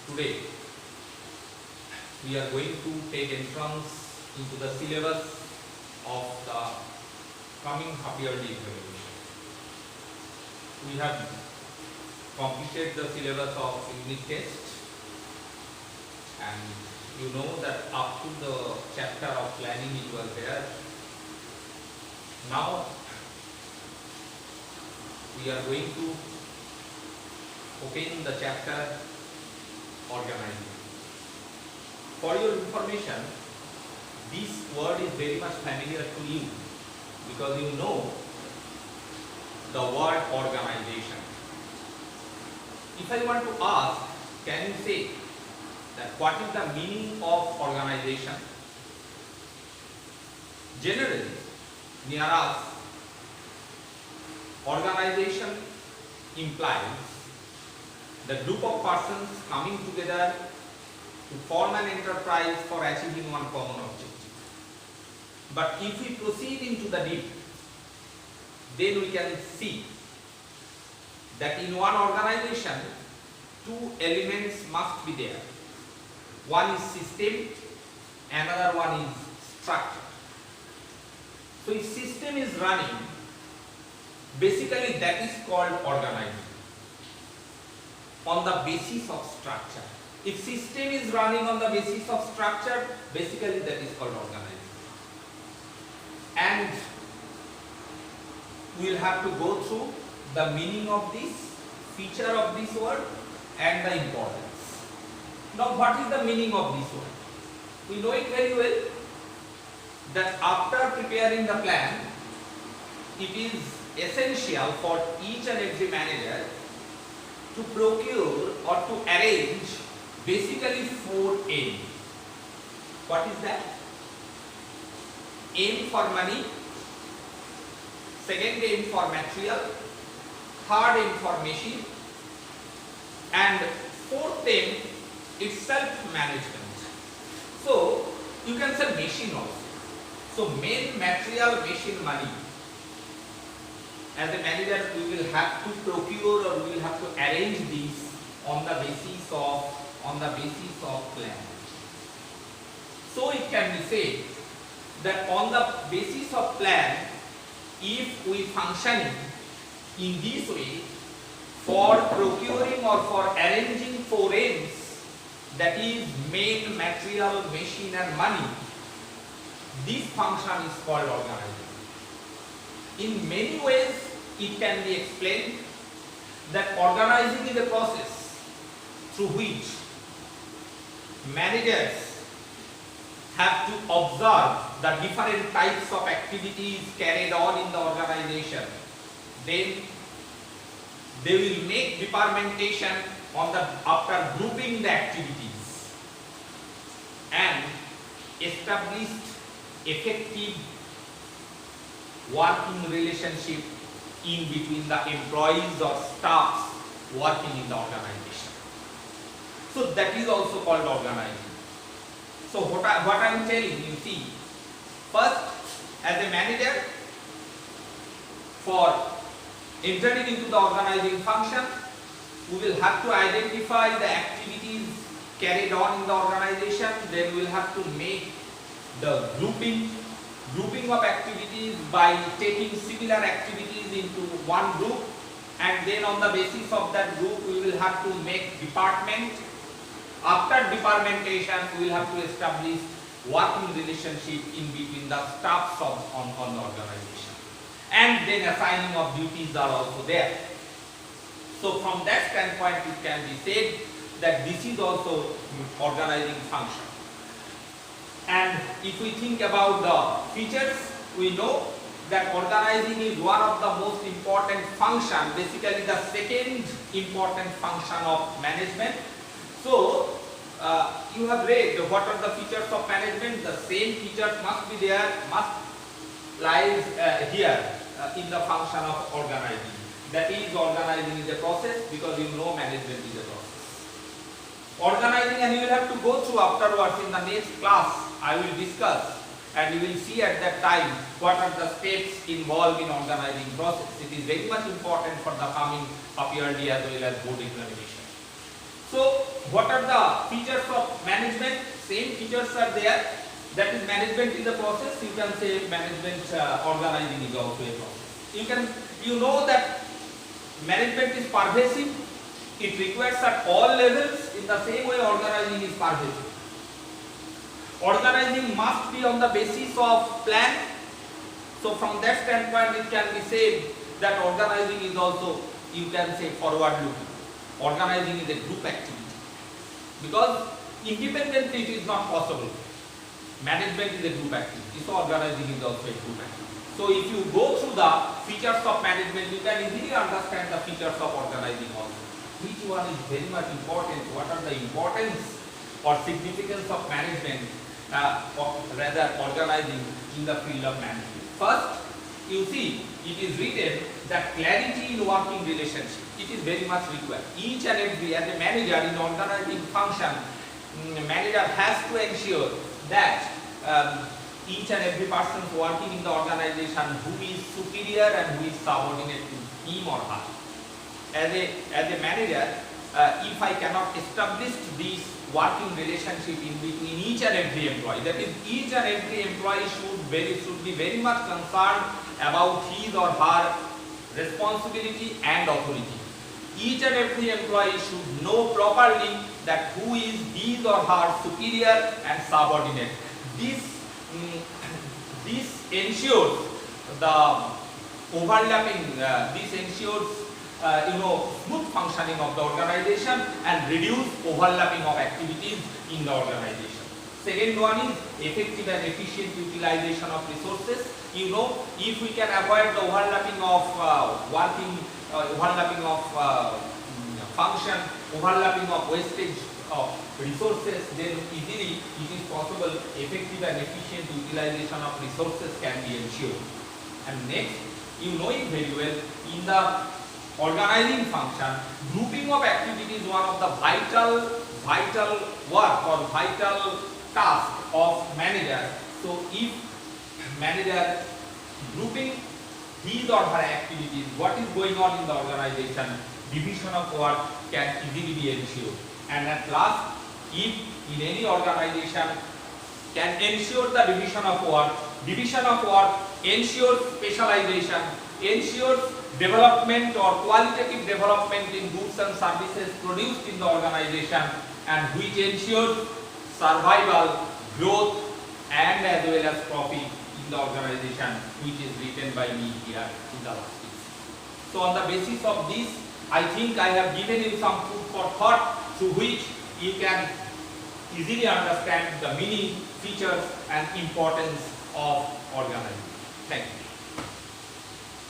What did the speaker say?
Today we are going to take entrance into the syllabus of the coming half-yearly examination. We have completed the syllabus of unit test, and you know that up to the chapter of planning it was there. Now we are going to open the chapter organizing. For your information, this word is very much familiar to you because you know the word organization. If I want to ask, can you say that what is the meaning of organization? Generally, near us, organization implies the group of persons coming together to form an enterprise for achieving one common objective. But if we proceed into the deep, then we can see that in one organization, two elements must be there. One is system, another one is structure. So if system is running, basically that is called organizing on the basis of structure. If system is running on the basis of structure, basically that is called organizing. And we will have to go through the meaning of this, feature of this word and the importance. Now what is the meaning of this word? We know it very well that after preparing the plan, it is essential for each and every manager to procure or to arrange basically 4 aims. What is that? Aim for money, second aim for material, third aim for machine, and fourth aim is self-management. So you can say machine also. So main, material, machine, money. As a manager, we will have to procure or we will have to arrange these on the basis of plan. So it can be said that on the basis of plan, if we function in this way for procuring or for arranging 4 aims, that is main, material, machine and money, this function is called organizing. In many ways it can be explained that organizing is a process through which managers have to observe the different types of activities carried on in the organization. Then they will make departmentation on the after grouping the activities and established effective working relationship in between the employees or staffs working in the organization. So that is also called organizing. So what I am telling you, see, first as a manager, for entering into the organizing function, we will have to identify the activities carried on in the organization. Then we will have to make the grouping of activities by taking similar activities into one group, and then on the basis of that group we will have to make department. After departmentation, we will have to establish working relationship in between the staffs on the organization, and then assigning of duties are also there. So from that standpoint, it can be said that this is also organizing function. And if we think about the features, we know that organizing is one of the most important function, basically the second important function of management. So you have read what are the features of management. The same features must be there, must lies here in the function of organizing. That is, organizing is a process, because you know management is a process. Organizing, and you will have to go through afterwards in the next class. I will discuss, and you will see at that time what are the steps involved in organizing process. It is very much important for the coming half-yearly as well as board examination. So what are the features of management? Same features are there. That is, management is a process. You can say management organizing is also a process. You know that management is pervasive. It requires at all levels. In the same way, organizing is pervasive. Organizing must be on the basis of plan. So from that standpoint, it can be said that organizing is also, you can say, forward-looking. Organizing is a group activity, because independently it is not possible. Management is a group activity, so organizing is also a group activity. So if you go through the features of management, you can easily understand the features of organizing also. Which one is very much important? What are the importance or significance of management, or rather organizing in the field of management? First, you see, it is written that clarity in working relationship, it is very much required. Each and every, as a manager in organizing function, manager has to ensure that each and every person working in the organization, who is superior and who is subordinate to him or her. As a manager, if I cannot establish this working relationship in between each and every employee, that is, each and every employee should be very much concerned about his or her responsibility and authority. Each and every employee should know properly that who is his or her superior and subordinate. This ensures the overlapping. This ensures smooth functioning of the organization and reduce overlapping of activities in the organization. Second one is effective and efficient utilization of resources. If we can avoid the overlapping of overlapping of function, overlapping of wastage of resources, then easily it is possible effective and efficient utilization of resources can be ensured. And next, you know it very well, in the organizing function, grouping of activities is one of the vital work or vital task of manager. So if manager grouping his or her activities, what is going on in the organization, division of work can easily be ensured. And at last, if in any organization can ensure the division of work ensures specialization, ensures development or qualitative development in goods and services produced in the organization, and which ensures survival, growth, and as well as profit in the organization, which is written by me here in the last piece. So on the basis of this, I think I have given you some food for thought through which you can easily understand the meaning, features, and importance of organization.